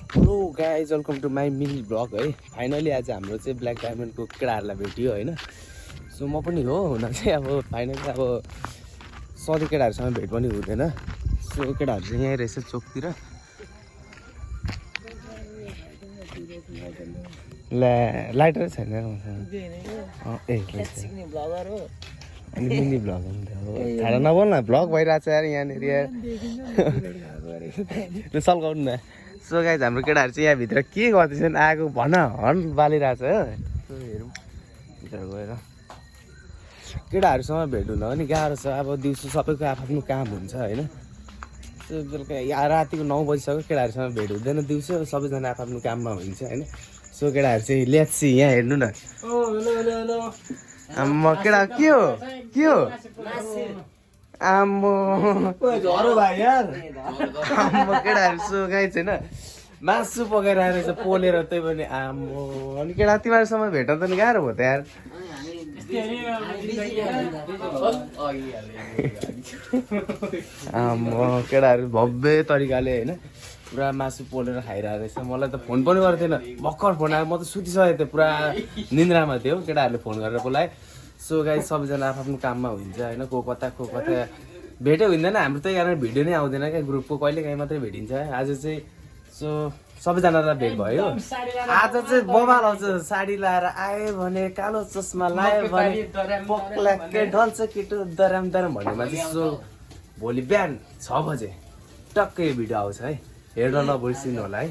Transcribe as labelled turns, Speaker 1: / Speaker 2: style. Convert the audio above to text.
Speaker 1: Hello guys welcome to my mini vlog है। Finally आज हाम्रो चाहिँ ब्ल्याक डायमन्डको केटाहरूलाई भेट्यो होइन। सो म पनि हो हुन चाहिँ अब फाइनली अब सधैँ केटाहरूसँग भेट पनि हुँदैन। सो केटाहरू चाहिँ यहीँ रहेछ चोकतिर। लाइटर छैन ए अनि मिनी ब्लग हो नि त हो। थाहा नबोल न ब्लग भइरहेको छ यार यहाँनिर सल्काउनु न। सो गाइज हाम्रो केटाहरू चाहिँ यहाँभित्र के गर्दैछन् आगो भन हर्न बालिरहेछ हो। हेरौँ भित्र गएर केटाहरूसँग भेट हुन पनि गाह्रो छ। अब दिउँसो सबैको आफ्नो काम हुन्छ होइन। सो बेलुका रातिको 9 बजिसक्यो केटाहरूसँग भेट हुँदैन। दिउँसो सबैजना आफ्नो काममा हुन्छ होइन। सो केटाहरू चाहिँ लेट्सी यहाँ हेर्नु न। म केटा के हो आम्मो केटाहरू सो गाइज होइन मासु पकाएर आएर पोलेर त्यही पनि आम्मो। अनि केटा तिमीहरूसँग भेट्न त नि गाह्रो भयो त यार। आम्मो केटाहरू भव्य तरिकाले होइन पुरा मासु पोलेर खाइरहेको रहेछ। मलाई त फोन पनि गरेको थिएन भर्खर फोन आयो। म त सुतिसकेको थिएँ पुरा निन्द्रामा थियो। केटाहरूले फोन गरेर बोलाए। सो गाइज सबैजना आफ्नो काममा हुन्छ होइन। को कता भेटै हुँदैन। हाम्रो त्यही कारण भिडियो नै आउँदैन क्या ग्रुपको। कहिले काहीँ मात्रै भेटिन्छ आज चाहिँ। सो सबैजनालाई भेट भयो। आज चाहिँ बबाल आउँछ। साडी लाएर आयो भने कालो चस्मा लायो भने पक्लाके ढल्छ केटो दराम भन्नेमा चाहिँ। सो भोलि बिहान 6 बजे टक्कै भिडियो आउँछ है। हेर्न नबिर्सिनु होला है।